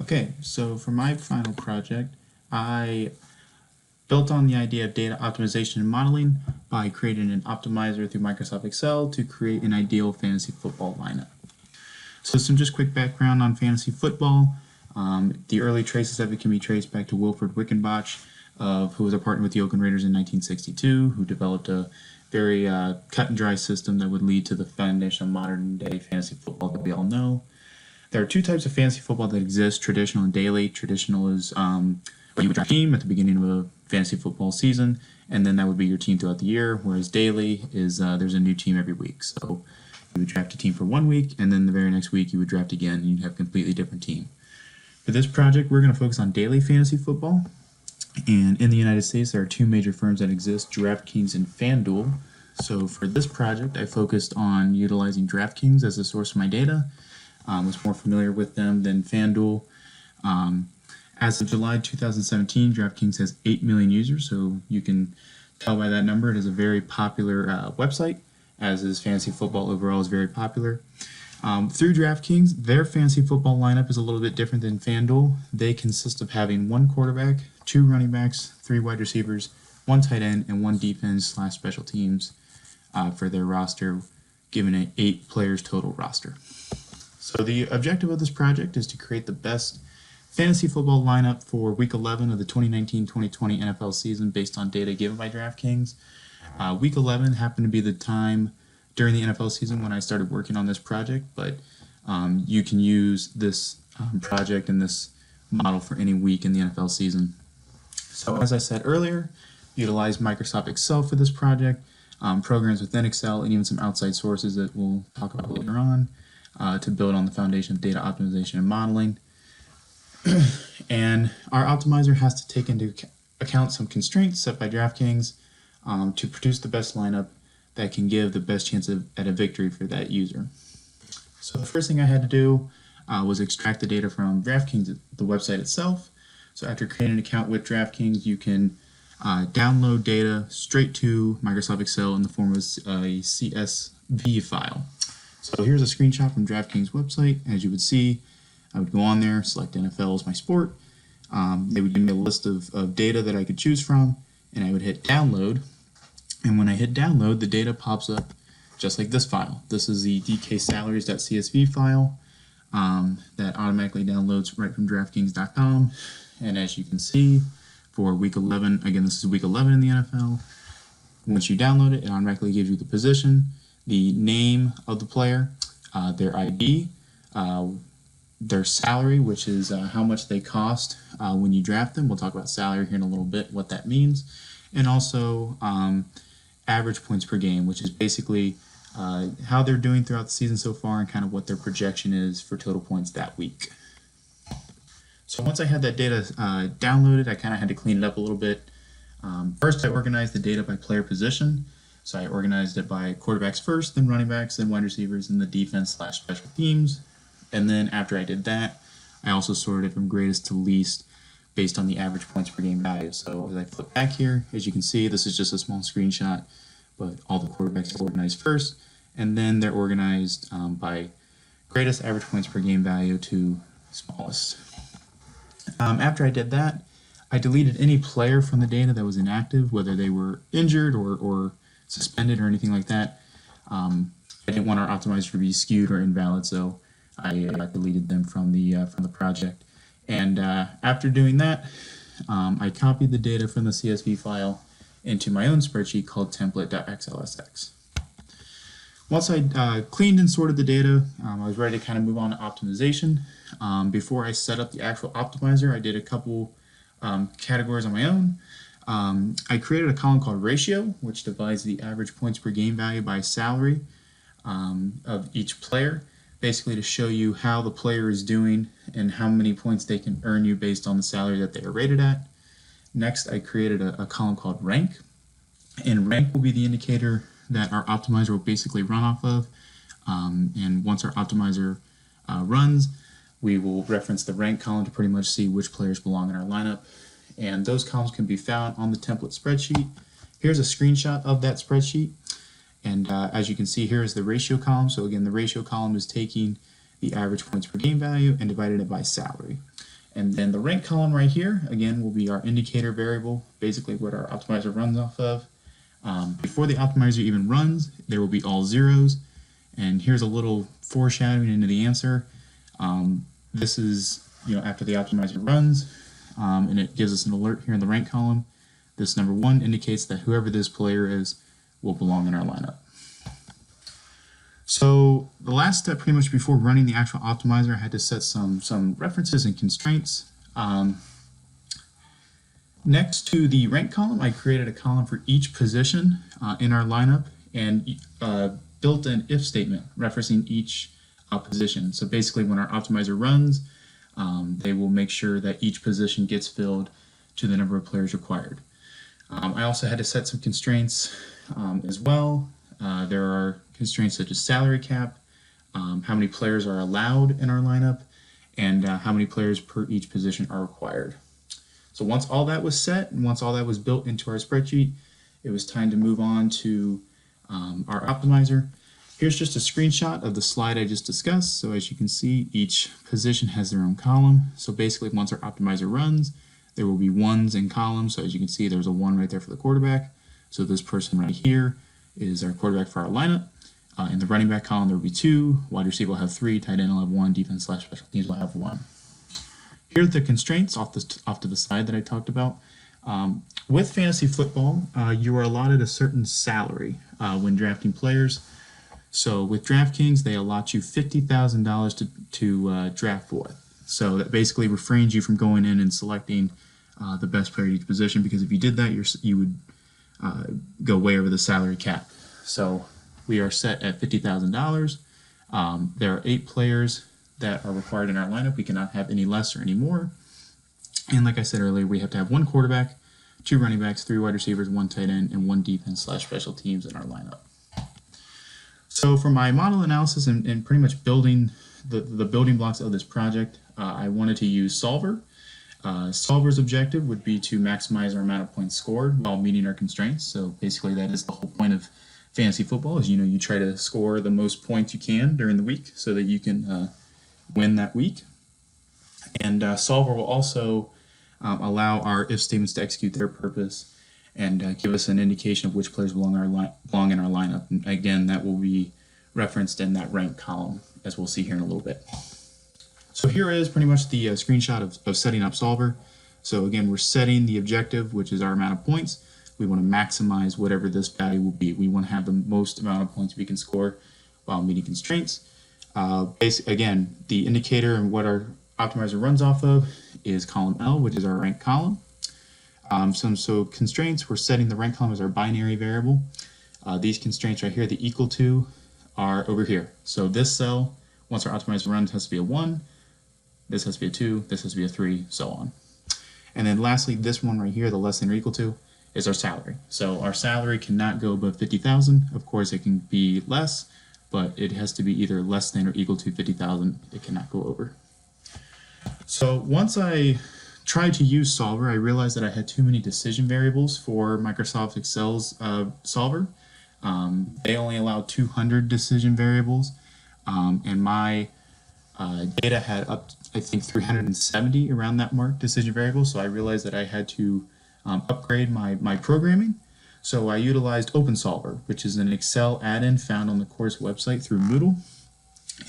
Okay, so for my final project, I built on the idea of data optimization and modeling by creating an optimizer through Microsoft Excel to create an ideal fantasy football lineup. So some just quick background on fantasy football. The early traces of it can be traced back to Wilfred Wickenbach, who was a partner with the Oakland Raiders in 1962, who developed a very cut and dry system that would lead to the foundation of modern day fantasy football that we all know. There are two types of fantasy football that exist, traditional and daily. Traditional is where you would draft a team at the beginning of a fantasy football season, and then that would be your team throughout the year, whereas daily is there's a new team every week. So you would draft a team for 1 week, and then the very next week you would draft again, and you'd have a completely different team. For this project, we're going to focus on daily fantasy football, and in the United States, there are two major firms that exist, DraftKings and FanDuel. So for this project, I focused on utilizing DraftKings as the source of my data. Was more familiar with them than FanDuel. As of July 2017, DraftKings has 8 million users, so you can tell by that number it is a very popular website, as is fantasy football overall is very popular. Through DraftKings, their fantasy football lineup is a little bit different than FanDuel. They consist of having 1 quarterback, 2 running backs, 3 wide receivers, 1 tight end, and 1 defense/special teams for their roster, given an 8 players total roster. So the objective of this project is to create the best fantasy football lineup for Week 11 of the 2019-2020 NFL season based on data given by DraftKings. Week 11 happened to be the time during the NFL season when I started working on this project, but you can use this project and this model for any week in the NFL season. So as I said earlier, utilize Microsoft Excel for this project, programs within Excel, and even some outside sources that we'll talk about later on. To build on the foundation of data optimization and modeling. And our optimizer has to take into account some constraints set by DraftKings to produce the best lineup that can give the best chance at a victory for that user. So the first thing I had to do was extract the data from DraftKings, the website itself. So after creating an account with DraftKings, you can download data straight to Microsoft Excel in the form of a CSV file. So here's a screenshot from DraftKings website. As you would see, I would go on there, select NFL as my sport. They would give me a list of data that I could choose from, and I would hit download. And when I hit download, the data pops up just like this file. This is the dksalaries.csv file that automatically downloads right from DraftKings.com. And as you can see, for week 11, again, this is week 11 in the NFL. Once you download it, it automatically gives you the position, the name of the player, their ID, their salary, which is how much they cost when you draft them. We'll talk about salary here in a little bit, what that means. And also average points per game, which is basically how they're doing throughout the season so far and kind of what their projection is for total points that week. So once I had that data downloaded, I kind of had to clean it up a little bit. First, I organized the data by player position. So I organized it by quarterbacks first, then running backs, then wide receivers, and the defense/special teams. And then after I did that, I also sorted it from greatest to least based on the average points per game value. So as I flip back here, as you can see, this is just a small screenshot, but all the quarterbacks are organized first, and then they're organized by greatest average points per game value to smallest. After I did that, I deleted any player from the data that was inactive, whether they were injured or suspended or anything like that. I didn't want our optimizer to be skewed or invalid, so I deleted them from the project. And after doing that, I copied the data from the CSV file into my own spreadsheet called template.xlsx. Once I cleaned and sorted the data, I was ready to kind of move on to optimization. Before I set up the actual optimizer, I did a couple categories on my own. I created a column called ratio, which divides the average points per game value by salary of each player, basically to show you how the player is doing and how many points they can earn you based on the salary that they are rated at. Next, I created a column called rank, and rank will be the indicator that our optimizer will basically run off of. And once our optimizer runs, we will reference the rank column to pretty much see which players belong in our lineup. And those columns can be found on the template spreadsheet. Here's a screenshot of that spreadsheet. And as you can see, here is the ratio column. So again, the ratio column is taking the average points per game value and divided it by salary. And then the rank column right here, again, will be our indicator variable, basically what our optimizer runs off of. Before the optimizer even runs, there will be all zeros. And here's a little foreshadowing into the answer. This is, after the optimizer runs, and it gives us an alert here in the rank column. This number 1 indicates that whoever this player is will belong in our lineup. So the last step, pretty much before running the actual optimizer, I had to set some references and constraints. Next to the rank column, I created a column for each position in our lineup and built an if statement referencing each position. So basically when our optimizer runs, they will make sure that each position gets filled to the number of players required. I also had to set some constraints as well. There are constraints such as salary cap, how many players are allowed in our lineup, and how many players per each position are required. So once all that was set and once all that was built into our spreadsheet, it was time to move on to our optimizer. Here's just a screenshot of the slide I just discussed. So as you can see, each position has their own column. So basically once our optimizer runs, there will be ones in columns. So as you can see, there's a 1 right there for the quarterback. So this person right here is our quarterback for our lineup. In the running back column, there will be 2, wide receiver will have 3, tight end will have 1, defense/special teams will have 1. Here are the constraints off to the side that I talked about. With fantasy football, you are allotted a certain salary when drafting players. So with DraftKings, they allot you $50,000 to draft for. So that basically refrains you from going in and selecting the best player at each position, because if you did that, you would go way over the salary cap. So we are set at $50,000. There are 8 players that are required in our lineup. We cannot have any less or any more. And like I said earlier, we have to have 1 quarterback, 2 running backs, 3 wide receivers, 1 tight end, and 1 defense/special teams in our lineup. So for my model analysis and pretty much building the building blocks of this project, I wanted to use Solver. Solver's objective would be to maximize our amount of points scored while meeting our constraints. So basically that is the whole point of fantasy football, is you try to score the most points you can during the week so that you can win that week. And Solver will also allow our if statements to execute their purpose and give us an indication of which players belong in our lineup. And again, that will be referenced in that rank column, as we'll see here in a little bit. So here is pretty much the screenshot of setting up Solver. So again, we're setting the objective, which is our amount of points. We want to maximize whatever this value will be. We want to have the most amount of points we can score while meeting constraints. Again, the indicator and what our optimizer runs off of is column L, which is our rank column. So constraints, we're setting the rank column as our binary variable. These constraints right here, the equal to, are over here. So this cell, once our optimizer runs, has to be a 1. This has to be a 2. This has to be a 3, so on. And then lastly, this one right here, the less than or equal to, is our salary. So our salary cannot go above 50,000. Of course, it can be less, but it has to be either less than or equal to 50,000. It cannot go over. So once I tried to use Solver, I realized that I had too many decision variables for Microsoft Excel's Solver. They only allow 200 decision variables, and my data had up to, I think, 370 around that mark decision variables. So I realized that I had to upgrade my programming. So I utilized OpenSolver, which is an Excel add-in found on the course website through Moodle.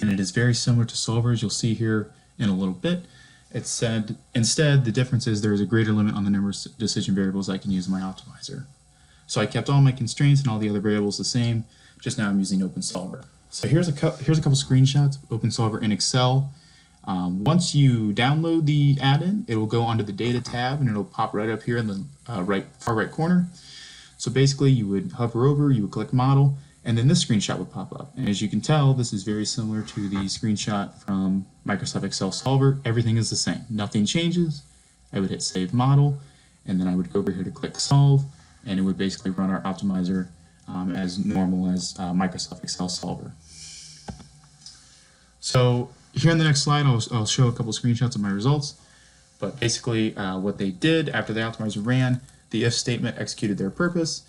And it is very similar to Solver, as you'll see here in a little bit. It said, instead, the difference is there is a greater limit on the number of decision variables I can use in my optimizer. So I kept all my constraints and all the other variables the same, just now I'm using OpenSolver. So here's a couple screenshots of OpenSolver in Excel. Once you download the add-in, it will go onto the Data tab and it'll pop right up here in the far right corner. So basically you would hover over, you would click Model, and then this screenshot would pop up. And as you can tell, this is very similar to the screenshot from Microsoft Excel Solver. Everything is the same. Nothing changes. I would hit Save Model, and then I would go over here to click Solve, and it would basically run our optimizer as normal as Microsoft Excel Solver. So here in the next slide, I'll show a couple screenshots of my results. But basically what they did after the optimizer ran, the if statement executed their purpose.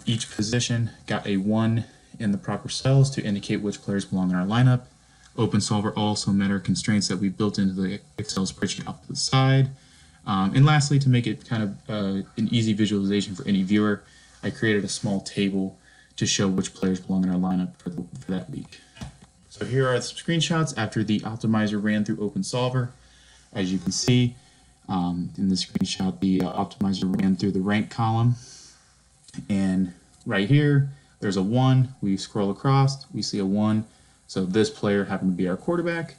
Each position got a 1 in the proper cells to indicate which players belong in our lineup. OpenSolver also met our constraints that we built into the Excel spreadsheet off to the side. And lastly, to make it kind of an easy visualization for any viewer, I created a small table to show which players belong in our lineup for that week. So here are some screenshots after the optimizer ran through OpenSolver. As you can see, in this screenshot, the optimizer ran through the rank column. And right here, there's a 1. We scroll across, we see a 1. So this player happened to be our quarterback.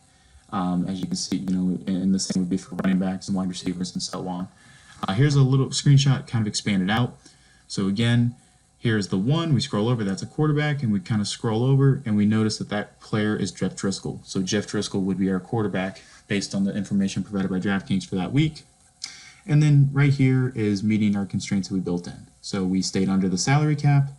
As you can see, and the same would be for running backs and wide receivers and so on. Here's a little screenshot kind of expanded out. So again, here's the 1. We scroll over, that's a quarterback, and we kind of scroll over, and we notice that that player is Jeff Driscoll. So Jeff Driscoll would be our quarterback based on the information provided by DraftKings for that week. And then right here is meeting our constraints that we built in. So we stayed under the salary cap.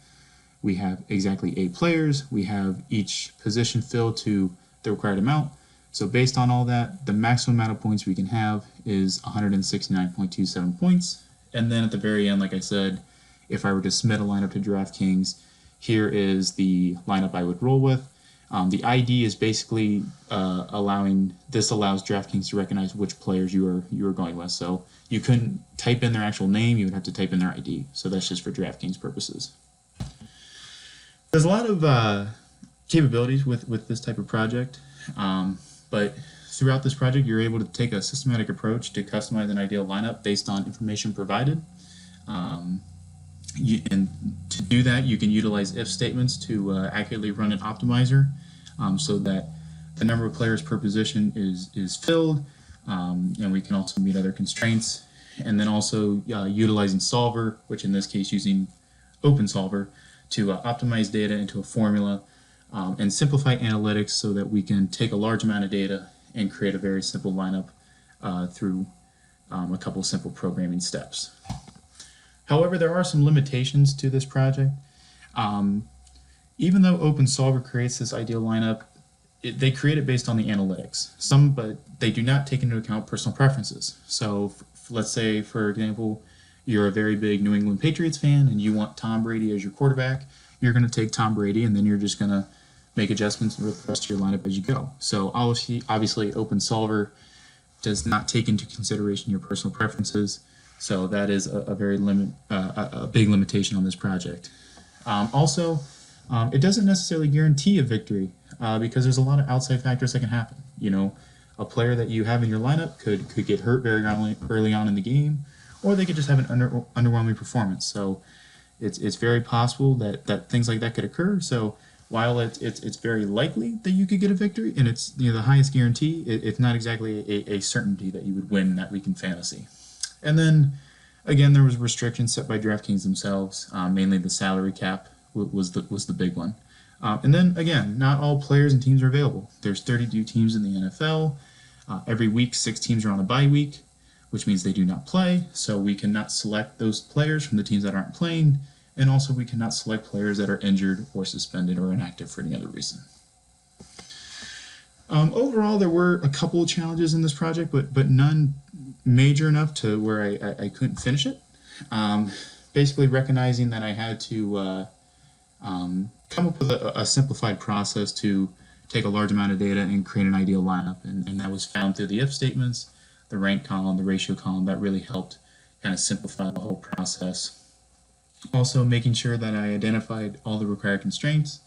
We have exactly 8 players. We have each position filled to the required amount. So based on all that, the maximum amount of points we can have is 169.27 points. And then at the very end, like I said, if I were to submit a lineup to DraftKings, here is the lineup I would roll with. The ID is basically this allows DraftKings to recognize which players you are going with. So you couldn't type in their actual name, you would have to type in their ID. So that's just for DraftKings purposes. There's a lot of capabilities with this type of project, but throughout this project, you're able to take a systematic approach to customize an ideal lineup based on information provided. And to do that, you can utilize if statements to accurately run an optimizer so that the number of players per position is filled, and we can also meet other constraints. And then also utilizing solver, which in this case using OpenSolver, to optimize data into a formula and simplify analytics so that we can take a large amount of data and create a very simple lineup through a couple of simple programming steps. However, there are some limitations to this project. Even though OpenSolver creates this ideal lineup, they create it based on the analytics. But they do not take into account personal preferences. So let's say, for example, you're a very big New England Patriots fan and you want Tom Brady as your quarterback. You're going to take Tom Brady and then you're just going to make adjustments with the rest of your lineup as you go. So obviously OpenSolver does not take into consideration your personal preferences. So that is a big limitation on this project. It doesn't necessarily guarantee a victory because there's a lot of outside factors that can happen. A player that you have in your lineup could get hurt very early on in the game, or they could just have an underwhelming performance. So it's very possible that things like that could occur. So while it's very likely that you could get a victory, and it's the highest guarantee, it's not exactly a certainty that you would win that week in fantasy. And then, again, there was restrictions set by DraftKings themselves, mainly the salary cap was the big one. And then, again, not all players and teams are available. There's 32 teams in the NFL. Every week, 6 teams are on a bye week, which means they do not play. So we cannot select those players from the teams that aren't playing. And also, we cannot select players that are injured or suspended or inactive for any other reason. Overall, there were a couple of challenges in this project, but none major enough to where I couldn't finish it. Basically recognizing that I had to come up with a simplified process to take a large amount of data and create an ideal lineup, and that was found through the if statements, the rank column, the ratio column. That really helped kind of simplify the whole process. Also making sure that I identified all the required constraints,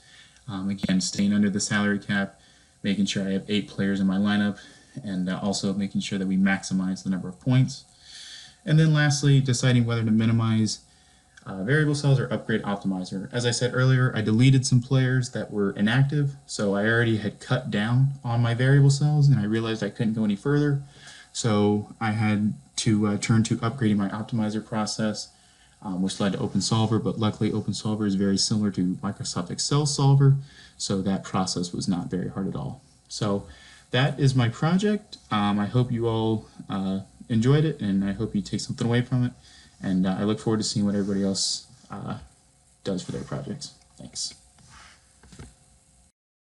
again staying under the salary cap, making sure I have 8 players in my lineup, and also making sure that we maximize the number of points. And then lastly, deciding whether to minimize variable cells or upgrade optimizer. As I said earlier, I deleted some players that were inactive, so I already had cut down on my variable cells, and I realized I couldn't go any further. So I had to turn to upgrading my optimizer process, which led to OpenSolver, but luckily OpenSolver is very similar to Microsoft Excel Solver, so that process was not very hard at all. So that is my project. I hope you all enjoyed it, and I hope you take something away from it. And I look forward to seeing what everybody else does for their projects. Thanks.